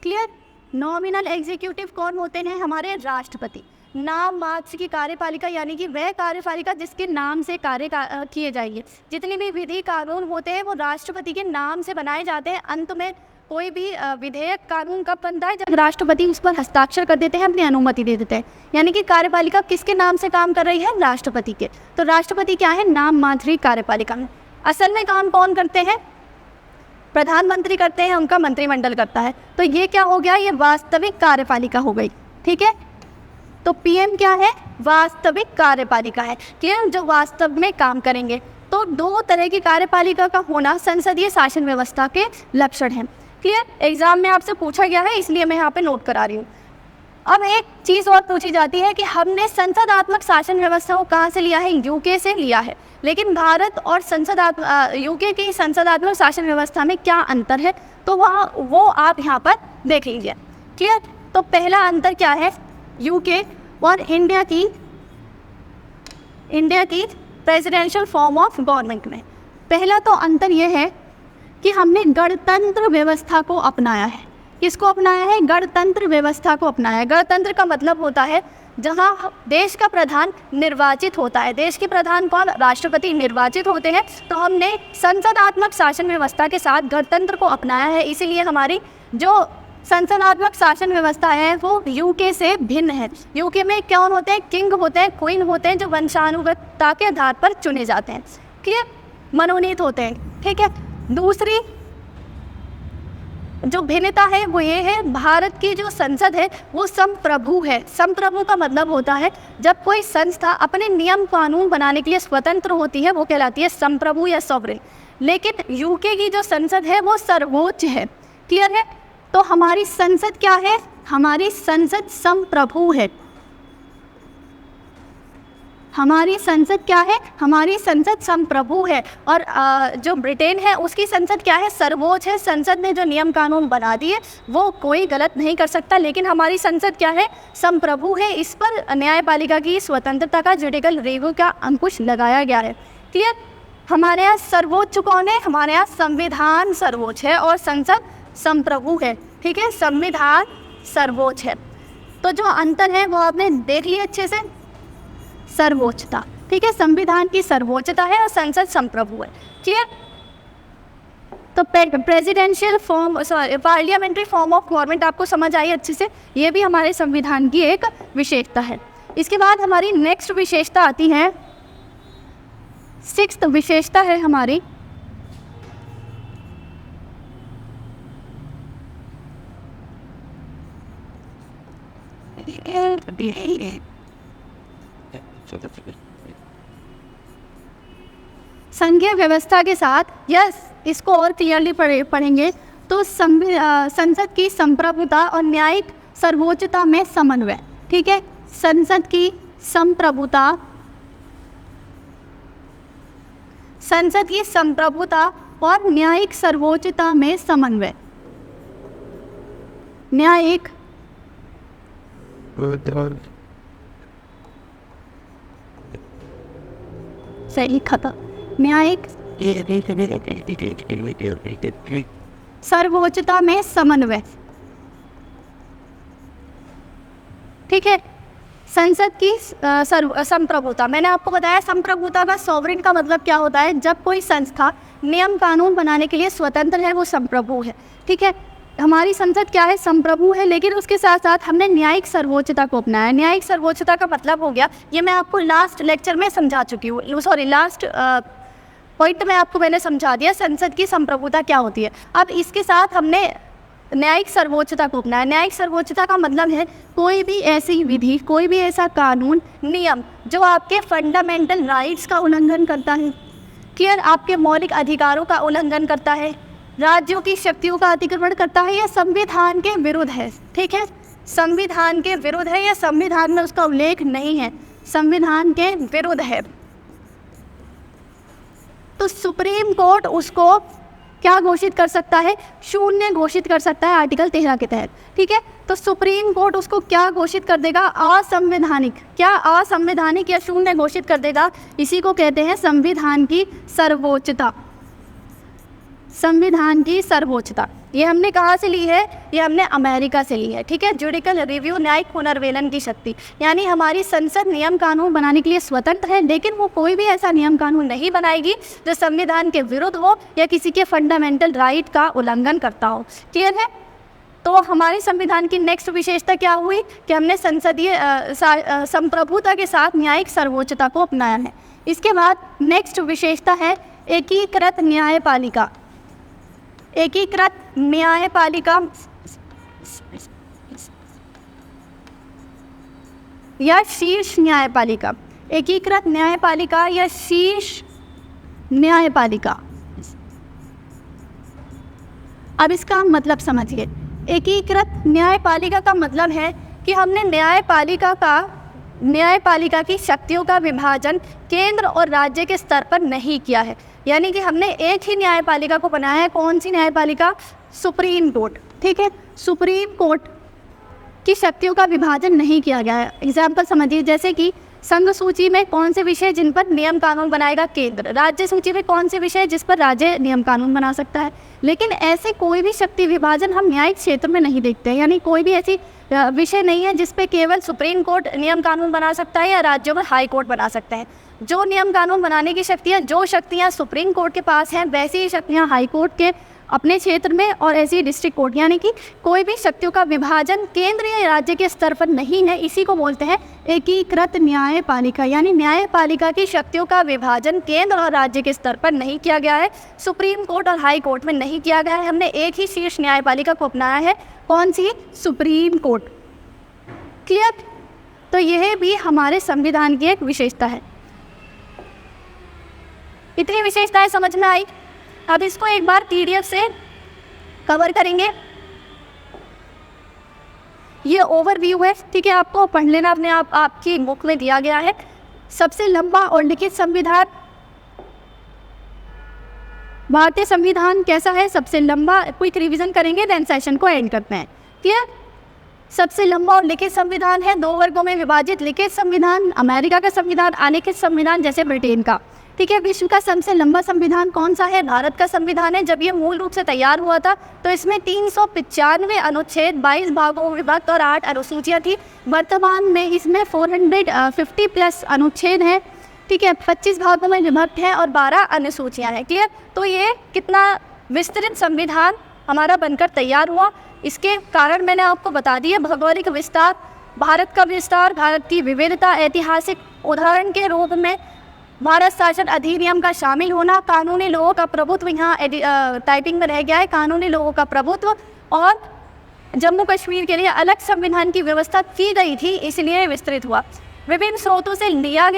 क्लियर? नॉमिनल एग्जीक्यूटिव कौन होते हैं? हमारे राष्ट्रपति। नाम मात्र की कार्यपालिका यानी कि वह कार्यपालिका जिसके नाम से कार्य किए जाएंगे। जितने भी विधि कानून होते हैं वो राष्ट्रपति के नाम से बनाए जाते हैं। अंत में कोई भी विधेयक कानून कब बनता है? जब राष्ट्रपति उस पर हस्ताक्षर कर देते हैं, अपनी अनुमति दे देते हैं। यानी कि कार्यपालिका किसके नाम से काम कर रही है? राष्ट्रपति के। तो राष्ट्रपति क्या है? नाम मात्र कार्यपालिका में। असल में काम कौन करते हैं? प्रधानमंत्री करते हैं, उनका मंत्रिमंडल करता है। तो ये क्या हो गया? ये वास्तविक कार्यपालिका हो गई, ठीक है। तो पीएम क्या है? वास्तविक कार्यपालिका है। क्लियर? जो वास्तव में काम करेंगे। तो 2 तरह की कार्यपालिका का होना संसदीय शासन व्यवस्था के लक्षण हैं। क्लियर? एग्जाम में आपसे पूछा गया है, इसलिए मैं यहाँ पे नोट करा रही हूँ। अब एक चीज़ और पूछी जाती है कि हमने संसदात्मक शासन व्यवस्था को कहाँ से लिया है? यूके से लिया है। लेकिन भारत और यूके की संसदात्मक शासन व्यवस्था में क्या अंतर है, तो वो आप यहाँ पर देख लीजिए। क्लियर? तो पहला अंतर क्या है यूके और इंडिया की प्रेसिडेंशियल फॉर्म ऑफ गवर्नमेंट में? पहला तो अंतर यह है कि हमने गणतंत्र व्यवस्था को अपनाया है। किसको अपनाया है? गणतंत्र व्यवस्था को अपनाया है। गणतंत्र का मतलब होता है जहां देश का प्रधान निर्वाचित होता है। देश के प्रधान कौन? राष्ट्रपति निर्वाचित होते हैं। तो हमने संसदात्मक शासन व्यवस्था के साथ गणतंत्र को अपनाया है। इसीलिए हमारी जो संसदात्मक शासन व्यवस्था है वो यूके से भिन्न है। यूके में कौन होते हैं? किंग होते हैं, क्वीन होते हैं, जो वंशानुगतता के आधार पर चुने जाते हैं, ठीक है, मनोनीत होते हैं। ठीक है, दूसरी जो भिन्नता है वो ये है, भारत की जो संसद है वो संप्रभु है। संप्रभु का मतलब होता है जब कोई संस्था अपने नियम कानून बनाने के लिए स्वतंत्र होती है वो कहलाती है संप्रभु या सॉवरेन। लेकिन यूके की जो संसद है वो सर्वोच्च है। क्लियर है? तो हमारी संसद क्या है? हमारी संसद संप्रभु है। हमारी संसद क्या है? हमारी संसद संप्रभु है। और जो ब्रिटेन है उसकी संसद क्या है? सर्वोच्च है। संसद ने जो नियम कानून बना दिए वो कोई गलत नहीं कर सकता। लेकिन हमारी संसद क्या है? संप्रभु है। इस पर न्यायपालिका की स्वतंत्रता का, जुडिकल रिव्यू का अंकुश लगाया गया है। क्लियर? हमारे यहाँ सर्वोच्च कौन है? हमारे यहाँ संविधान सर्वोच्च है और संसद संप्रभु है। ठीक है, संविधान सर्वोच्च है। तो जो अंतर है वो आपने देख लिया अच्छे से, सर्वोच्चता। ठीक है, संविधान की सर्वोच्चता है और संसद संप्रभु है। क्लियर? तो presidential form, parliamentary form of government आपको समझ आई अच्छे से। ये भी हमारे संविधान की एक विशेषता है। इसके बाद हमारी नेक्स्ट विशेषता आती है, 6th विशेषता है हमारी संघीय व्यवस्था के साथ। यस, इसको और क्लियरली पढ़ेंगे तो संसद की संप्रभुता और न्यायिक सर्वोच्चता में समन्वय। ठीक है, संसद की संप्रभुता, संसद की संप्रभुता और न्यायिक सर्वोच्चता में समन्वय। न्यायिक सही खता, न्यायिक सर्वोच्चता में समन्वय। ठीक है, संसद की संप्रभुता, मैंने आपको बताया संप्रभुता का, सॉवरेन का मतलब क्या होता है? जब कोई संस्था नियम कानून बनाने के लिए स्वतंत्र है वो संप्रभु है। ठीक है, हमारी संसद क्या है? संप्रभु है। लेकिन उसके साथ साथ हमने न्यायिक सर्वोच्चता को अपनाया। न्यायिक सर्वोच्चता का मतलब हो गया, ये मैं आपको लास्ट लेक्चर में समझा चुकी हूँ, सॉरी लास्ट पॉइंट में आपको मैंने समझा दिया संसद की संप्रभुता क्या होती है। अब इसके साथ हमने न्यायिक सर्वोच्चता को अपनाया। न्यायिक सर्वोच्चता का मतलब है कोई भी ऐसी विधि, कोई भी ऐसा कानून, नियम जो आपके फंडामेंटल राइट्स का उल्लंघन करता है, क्लियर, आपके मौलिक अधिकारों का उल्लंघन करता है, राज्यों की शक्तियों का अतिक्रमण करता है या संविधान के विरुद्ध है। ठीक है, संविधान के विरुद्ध है या संविधान में उसका उल्लेख नहीं है, संविधान के विरुद्ध है, तो सुप्रीम कोर्ट उसको क्या घोषित कर सकता है? शून्य घोषित कर सकता है आर्टिकल 13 के तहत। ठीक है, तो सुप्रीम कोर्ट उसको क्या घोषित कर देगा? असंवैधानिक। क्या? असंवैधानिक या शून्य घोषित कर देगा। इसी को कहते हैं संविधान की सर्वोच्चता। संविधान की सर्वोच्चता ये हमने कहाँ से ली है? ये हमने अमेरिका से ली है। ठीक है, जुडिकल रिव्यू, न्यायिक पुनर्वेलन की शक्ति, यानी हमारी संसद नियम कानून बनाने के लिए स्वतंत्र है, लेकिन वो कोई भी ऐसा नियम कानून नहीं बनाएगी जो संविधान के विरुद्ध हो या किसी के फंडामेंटल राइट का उल्लंघन करता हो। क्लियर है? तो हमारे संविधान की नेक्स्ट विशेषता क्या हुई कि हमने संसदीय संप्रभुता के साथ न्यायिक सर्वोच्चता को अपनाया है। इसके बाद नेक्स्ट विशेषता है एकीकृत न्यायपालिका। एकीकृत न्यायपालिका या शीर्ष न्यायपालिका। एकीकृत न्यायपालिका या शीर्ष न्यायपालिका। अब इसका मतलब समझिए। एकीकृत न्यायपालिका का मतलब है कि हमने न्यायपालिका की शक्तियों का विभाजन केंद्र और राज्य के स्तर पर नहीं किया है। यानी कि हमने एक ही न्यायपालिका को बनाया है। कौन सी न्यायपालिका? Supreme court. ठीक है, सुप्रीम कोर्ट की शक्तियों का विभाजन नहीं किया गया है। एग्जाम्पल समझिए, जैसे कि संघ सूची में कौन से विषय जिन पर नियम कानून बनाएगा केंद्र, राज्य सूची में कौन से विषय जिस पर राज्य नियम कानून बना सकता है। लेकिन ऐसे कोई भी शक्ति विभाजन हम न्यायिक क्षेत्र में नहीं देखते हैं। यानी कोई भी ऐसी विषय नहीं है जिस पे केवल सुप्रीम कोर्ट नियम कानून बना सकता है या राज्यों में हाई कोर्ट बना सकता है। जो नियम कानून बनाने की शक्तियाँ, जो शक्तियाँ सुप्रीम कोर्ट के पास हैं, वैसी ही शक्तियाँ हाई कोर्ट के अपने क्षेत्र में और ऐसी डिस्ट्रिक्ट कोर्ट। यानी कि कोई भी शक्तियों का विभाजन केंद्र या राज्य के स्तर पर नहीं है। इसी को बोलते हैं एकीकृत न्यायपालिका। यानी न्यायपालिका की शक्तियों का विभाजन केंद्र और राज्य के स्तर पर नहीं किया गया है, सुप्रीम कोर्ट और हाई कोर्ट में नहीं किया गया है। हमने एक ही शीर्ष न्यायपालिका को अपनाया है। कौन सी? Supreme court. क्लियर? तो यह भी हमारे संविधान की एक विशेषता है। इतनी विशेषताएं समझ में आई। अब इसको एक बार पीडीएफ से कवर करेंगे। ये ओवरव्यू है, ठीक है, आपको पढ़ लेना अपने आप, आपकी बुक में दिया गया है। सबसे लंबा और लिखित संविधान, भारतीय संविधान कैसा है? सबसे लंबा। क्विक रिवीजन करेंगे, देन सेशन को एंड करते हैं। क्लियर? सबसे लंबा और लिखित संविधान है, 2 वर्गों में विभाजित। लिखित संविधान अमेरिका का संविधान, अलिखित संविधान जैसे ब्रिटेन का। ठीक है, विश्व का सबसे लंबा संविधान कौन सा है? भारत का संविधान है। जब ये मूल रूप से तैयार हुआ था तो इसमें 395 अनुच्छेद, 22 भागों में विभक्त और 8 अनुसूचियाँ थी। वर्तमान में इसमें 450 प्लस अनुच्छेद हैं। ठीक है, 25 भागों में विभक्त है और 12 अनुसूचियाँ हैं। क्लियर? तो ये कितना विस्तृत संविधान हमारा बनकर तैयार हुआ। इसके कारण मैंने आपको बता दिया। भौगोलिक विस्तार, भारत का विस्तार, भारत की विविधता, ऐतिहासिक उदाहरण के रूप में भारत शासन अधिनियम का शामिल होना, कानूनी लोगों का प्रभुत्व, यहाँ टाइपिंग में रह गया है, कानूनी लोगों का प्रभुत्व, और जम्मू कश्मीर के लिए अलग संविधान की व्यवस्था की गई थी, इसलिए विस्तृत हुआ। विभिन्न स्रोतों से लिया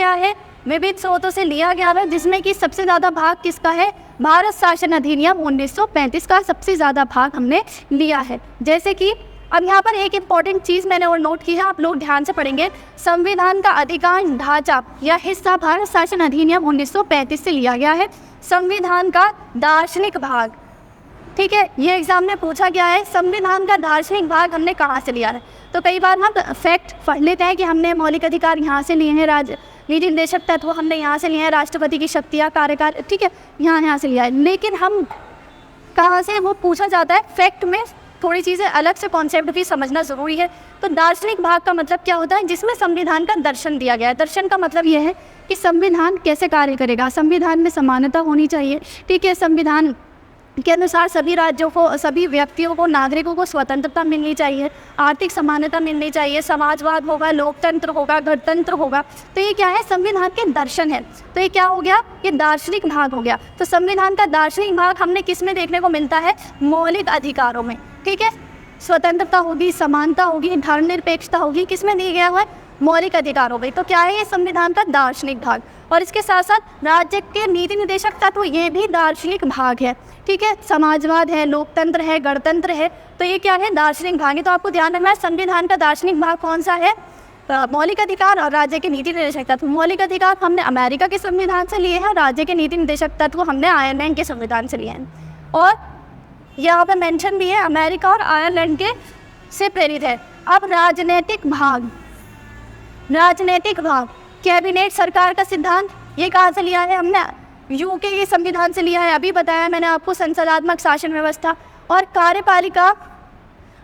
गया है, जिसमें कि सबसे ज़्यादा भाग किसका है? भारत शासन अधिनियम 1935 का सबसे ज़्यादा भाग हमने लिया है। जैसे कि अब यहाँ पर एक इम्पॉर्टेंट चीज़ मैंने और नोट की है, आप लोग ध्यान से पढ़ेंगे। संविधान का अधिकांश ढांचा या हिस्सा भारत शासन अधिनियम 1935 से लिया गया है। संविधान का दार्शनिक भाग, ठीक है, ये एग्जाम में पूछा गया है, संविधान का दार्शनिक भाग हमने कहाँ से लिया है। तो कई बार हम फैक्ट पढ़ लेते हैं कि हमने मौलिक अधिकार यहाँ से लिए हैं, नीति निर्देशक तत्व हमने यहाँ से लिए हैं, राष्ट्रपति की शक्तियाँ, कार्यकाल, ठीक है, यहाँ से लिया है। लेकिन हम कहाँ से, वो पूछा जाता है फैक्ट में। थोड़ी चीज़ें अलग से कॉन्सेप्ट भी समझना ज़रूरी है। तो दार्शनिक भाग का मतलब क्या होता है? जिसमें संविधान का दर्शन दिया गया है। दर्शन का मतलब यह है कि संविधान कैसे कार्य करेगा। संविधान में समानता होनी चाहिए, ठीक है, संविधान के अनुसार सभी राज्यों को, सभी व्यक्तियों को, नागरिकों को स्वतंत्रता मिलनी चाहिए, आर्थिक समानता मिलनी चाहिए, समाजवाद होगा, लोकतंत्र होगा, गणतंत्र होगा। तो ये क्या है? संविधान के दर्शन है। तो ये क्या हो गया? ये दार्शनिक भाग हो गया। तो संविधान का दार्शनिक भाग हमने किस में देखने को मिलता है? मौलिक अधिकारों में। ठीक है, स्वतंत्रता होगी, समानता होगी, धर्मनिरपेक्षता होगी, किस में दिया गया हुआ है? मौलिक अधिकारों में। तो क्या है ये? संविधान का दार्शनिक भाग। और इसके साथ साथ राज्य के नीति निर्देशक तत्व, ये भी दार्शनिक भाग है। ठीक है, समाजवाद है, लोकतंत्र है, गणतंत्र है, तो ये क्या है? दार्शनिक भाग है। तो आपको ध्यान रखना है संविधान का दार्शनिक भाग कौन सा है? मौलिक अधिकार और राज्य के नीति निर्देशक तत्व। मौलिक अधिकार हमने अमेरिका के संविधान से लिए हैं, राज्य के नीति निर्देशक तत्व हमने आयरलैंड के संविधान से लिए हैं। और यहाँ पे मेंशन भी है अमेरिका और आयरलैंड के से प्रेरित है। अब राजनीतिक भाग, कैबिनेट सरकार का सिद्धांत, ये कहाँ से लिया है? हमने यूके के संविधान से लिया है। अभी बताया मैंने आपको संसदात्मक शासन व्यवस्था। और कार्यपालिका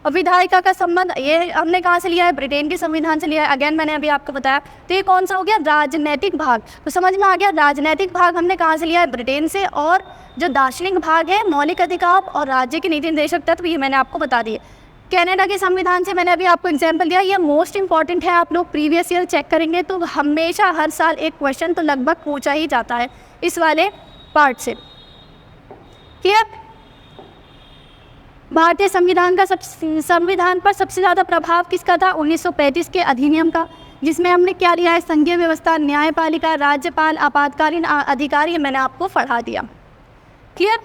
और विधायिका का संबंध, ये हमने कहाँ से लिया है? ब्रिटेन के संविधान से लिया है। अगेन मैंने अभी आपको बताया। तो ये कौन सा हो गया? राजनैतिक भाग। तो समझ में आ गया, राजनैतिक भाग हमने कहाँ से लिया है? ब्रिटेन से। और जो दार्शनिक भाग है, मौलिक अधिकार और राज्य के नीति निर्देशक तत्व, ये मैंने आपको बता दिए। कनाडा के संविधान से मैंने अभी आपको एग्जाम्पल दिया। ये मोस्ट इंपॉर्टेंट है, आप लोग प्रीवियस ईयर चेक करेंगे तो हमेशा हर साल एक क्वेश्चन तो लगभग पूछा ही जाता है इस वाले पार्ट से। क्लियर? भारतीय संविधान का संविधान पर सबसे ज़्यादा प्रभाव किसका था? 1935 के अधिनियम का, जिसमें हमने क्या लिया है? संघीय व्यवस्था, न्यायपालिका, राज्यपाल, आपातकालीन अधिकारी, मैंने आपको पढ़ा दिया। क्लियर?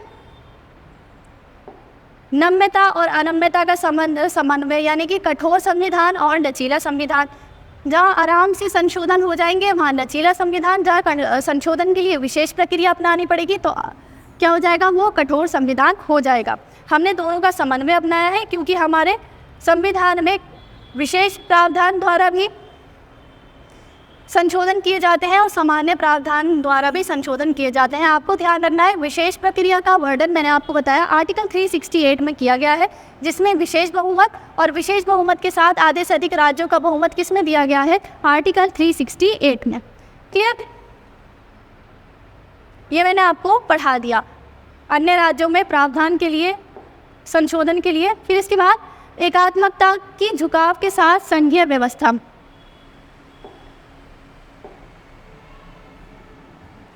नम्यता और अनम्यता का समन्वय यानी कि कठोर संविधान और लचीला संविधान। जहाँ आराम से संशोधन हो जाएंगे वहाँ लचीला संविधान, जहाँ संशोधन के लिए विशेष प्रक्रिया अपनानी पड़ेगी तो क्या हो जाएगा, वो कठोर संविधान हो जाएगा। हमने दोनों का समन्वय अपनाया है क्योंकि हमारे संविधान में विशेष प्रावधान द्वारा भी संशोधन किए जाते हैं और सामान्य प्रावधान द्वारा भी संशोधन किए जाते हैं। आपको ध्यान रखना है, विशेष प्रक्रिया का वर्णन मैंने आपको बताया आर्टिकल 368 में किया गया है, जिसमें विशेष बहुमत और विशेष बहुमत के साथ आधे से अधिक राज्यों का बहुमत किसमें दिया गया है, आर्टिकल 368 में। क्लियर? ये मैंने आपको पढ़ा दिया अन्य राज्यों में प्रावधान के लिए, संशोधन के लिए। फिर इसके बाद एकात्मकता की झुकाव के साथ संघीय व्यवस्था।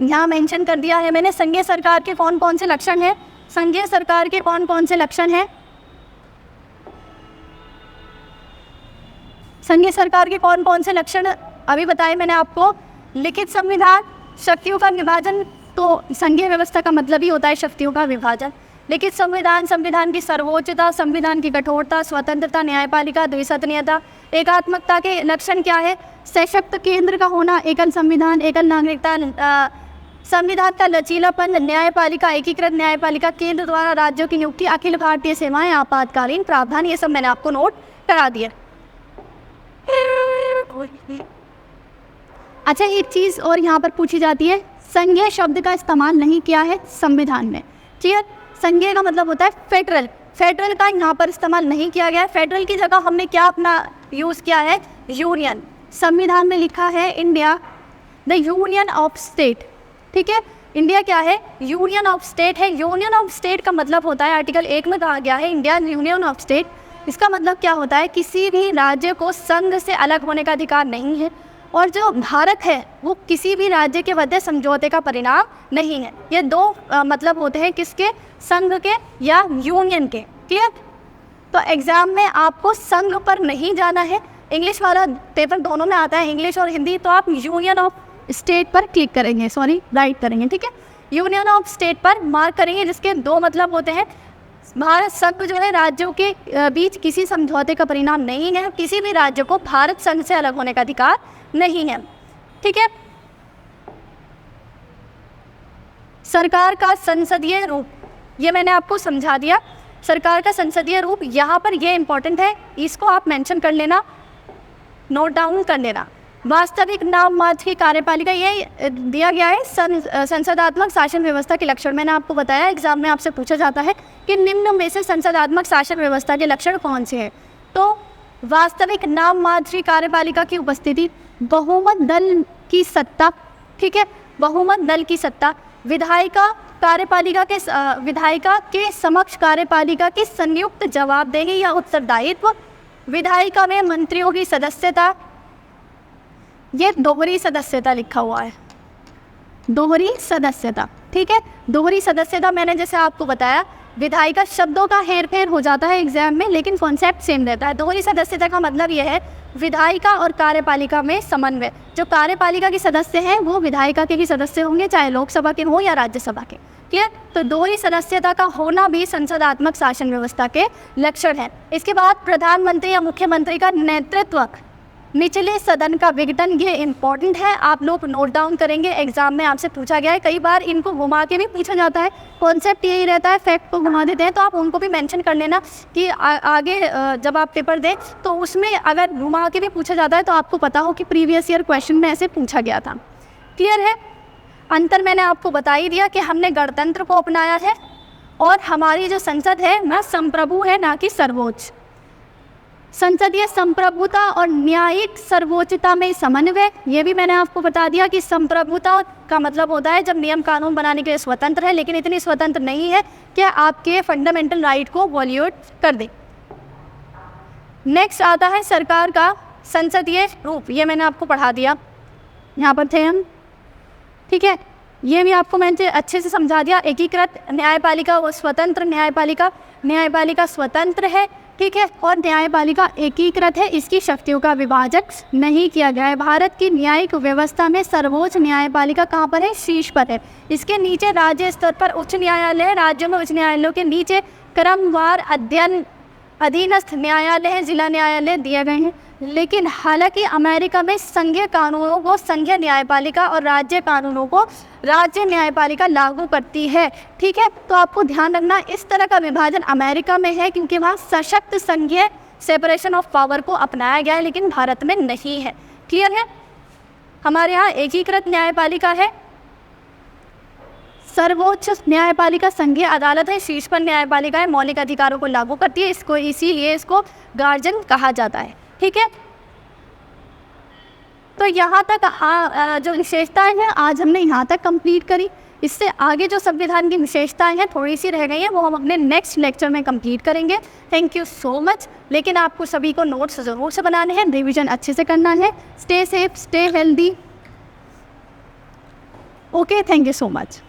यहाँ मेंशन कर दिया है मैंने संघीय सरकार के कौन कौन से लक्षण हैं। संघीय सरकार के कौन कौन से लक्षण हैं, संघीय सरकार के कौन कौन से लक्षण अभी बताए मैंने आपको। लिखित संविधान, शक्तियों का विभाजन, तो संघीय व्यवस्था का मतलब ही होता है शक्तियों का विभाजन। लिखित संविधान, संविधान की सर्वोच्चता, संविधान की कठोरता, स्वतंत्रता, न्यायपालिका, द्विसदनीयता। एकात्मकता के लक्षण क्या है, सशक्त केंद्र का होना, एकल संविधान, एकल नागरिकता, संविधान का लचीलापन, न्यायपालिका, एकीकृत न्यायपालिका, केंद्र द्वारा राज्यों की नियुक्ति, अखिल भारतीय सेवाएं, आपातकालीन प्रावधान। ये सब मैंने आपको नोट करा दिया। अच्छा, एक चीज़ और यहाँ पर पूछी जाती है, संघीय शब्द का इस्तेमाल नहीं किया है संविधान में। क्लियर? संघीय का मतलब होता है फेडरल, फेडरल का यहाँ पर इस्तेमाल नहीं किया गया है। फेडरल की जगह हमने क्या अपना यूज़ किया है, यूनियन। संविधान में लिखा है India the union of state. ठीक है, इंडिया क्या है, यूनियन ऑफ स्टेट है। यूनियन ऑफ स्टेट का मतलब होता है, आर्टिकल 1 में कहा गया है इंडिया यूनियन ऑफ स्टेट। इसका मतलब क्या होता है, किसी भी राज्य को संघ से अलग होने का अधिकार नहीं है, और जो भारत है वो किसी भी राज्य के मध्य समझौते का परिणाम नहीं है। ये दो मतलब होते हैं किसके, संघ के या यूनियन के। क्लियर? तो एग्ज़ाम में आपको संघ पर नहीं जाना है, इंग्लिश वाला पेपर दोनों में आता है, इंग्लिश और हिंदी, तो आप यूनियन ऑफ स्टेट पर क्लिक करेंगे, राइट करेंगे। ठीक है, यूनियन ऑफ स्टेट पर मार्क करेंगे, जिसके दो मतलब होते हैं। भारत संघ जो है राज्यों के बीच किसी समझौते का परिणाम नहीं है, किसी भी राज्य को भारत संघ से अलग होने का अधिकार नहीं है। ठीक है, सरकार का संसदीय रूप, ये मैंने आपको समझा दिया। सरकार का संसदीय रूप यहाँ पर ये इंपॉर्टेंट है, इसको आप मेंशन कर लेना, नोट डाउन कर लेना। वास्तविक नाम मात्र की कार्यपालिका, ये दिया गया है संसदात्मक शासन व्यवस्था के लक्षण। मैंने आपको बताया एग्जाम में आपसे पूछा जाता है कि निम्न में से संसदात्मक शासन व्यवस्था के लक्षण कौन से हैं। तो वास्तविक नाम मात्र की कार्यपालिका की उपस्थिति, बहुमत दल की सत्ता। ठीक है, बहुमत दल की सत्ता, विधायिका के समक्ष कार्यपालिका की संयुक्त जवाबदेही या उत्तरदायित्व, विधायिका में मंत्रियों की सदस्यता, ये दोहरी सदस्यता लिखा हुआ है, दोहरी सदस्यता। ठीक है, दोहरी सदस्यता मैंने जैसे आपको बताया, विधायिका शब्दों का हेरफेर हो जाता है एग्जाम में, लेकिन कॉन्सेप्ट सेम रहता है। दोहरी सदस्यता का मतलब यह है विधायिका और कार्यपालिका में समन्वय। जो कार्यपालिका के सदस्य हैं वो विधायिका के भी सदस्य होंगे, चाहे लोकसभा के हों या राज्यसभा के। ठीक है, तो दोहरी सदस्यता का होना भी संसदात्मक शासन व्यवस्था के लक्षण है। इसके बाद प्रधानमंत्री या मुख्यमंत्री का नेतृत्व, निचले सदन का विघटन, ये इंपॉर्टेंट है, आप लोग नोट डाउन करेंगे, एग्जाम में आपसे पूछा गया है। कई बार इनको घुमा के भी पूछा जाता है, कॉन्सेप्ट यही रहता है, फैक्ट को घुमा देते हैं, तो आप उनको भी मेंशन कर लेना कि आगे जब आप पेपर दें तो उसमें अगर घुमा के भी पूछा जाता है तो आपको पता हो कि प्रीवियस ईयर क्वेश्चन में ऐसे पूछा गया था। क्लियर है? अंतर मैंने आपको बता ही दिया कि हमने गणतंत्र को अपनाया है और हमारी जो संसद है वह संप्रभु है, ना कि सर्वोच्च। संसदीय संप्रभुता और न्यायिक सर्वोच्चता में समन्वय, ये भी मैंने आपको बता दिया कि संप्रभुता का मतलब होता है जब नियम कानून बनाने के लिए स्वतंत्र है, लेकिन इतनी स्वतंत्र नहीं है कि आपके फंडामेंटल राइट को वॉल्यूट कर दे। नेक्स्ट आता है सरकार का संसदीय रूप, ये मैंने आपको पढ़ा दिया, यहाँ पर थे हम। ठीक है, ये भी आपको मैंने अच्छे से समझा दिया। एकीकृत न्यायपालिका और स्वतंत्र न्यायपालिका, न्यायपालिका स्वतंत्र है, ठीक है, और न्यायपालिका एकीकृत है, इसकी शक्तियों का विभाजन नहीं किया गया है। भारत की न्यायिक व्यवस्था में सर्वोच्च न्यायपालिका कहाँ पर है? शीर्ष पर है। इसके नीचे राज्य स्तर पर उच्च न्यायालय, राज्यों में उच्च न्यायालयों के नीचे क्रमवार अधीनस्थ न्यायालय, जिला न्यायालय दिए गए हैं। लेकिन हालांकि अमेरिका में संघीय कानूनों को संघीय न्यायपालिका और राज्य कानूनों को राज्य न्यायपालिका लागू करती है। ठीक है, तो आपको ध्यान रखना इस तरह का विभाजन अमेरिका में है क्योंकि वहाँ सशक्त संघीय सेपरेशन ऑफ पावर को अपनाया गया है, लेकिन भारत में नहीं है। क्लियर है? हमारे यहाँ एकीकृत न्यायपालिका है, सर्वोच्च न्यायपालिका संघीय अदालत है, शीर्ष पर न्यायपालिका है, मौलिक अधिकारों को लागू करती है, इसको इसीलिए इसको गार्जियन कहा जाता है। ठीक है, तो यहाँ तक जो विशेषताएं हैं आज हमने यहाँ तक कंप्लीट करी। इससे आगे जो संविधान की विशेषताएं हैं थोड़ी सी रह गई हैं, वो हम अपने नेक्स्ट लेक्चर में कंप्लीट करेंगे। Thank you so much. लेकिन आपको सभी को नोट्स ज़रूर से बनाने हैं, रिवीजन अच्छे से करना है। Stay safe, stay healthy. Okay, thank you so much.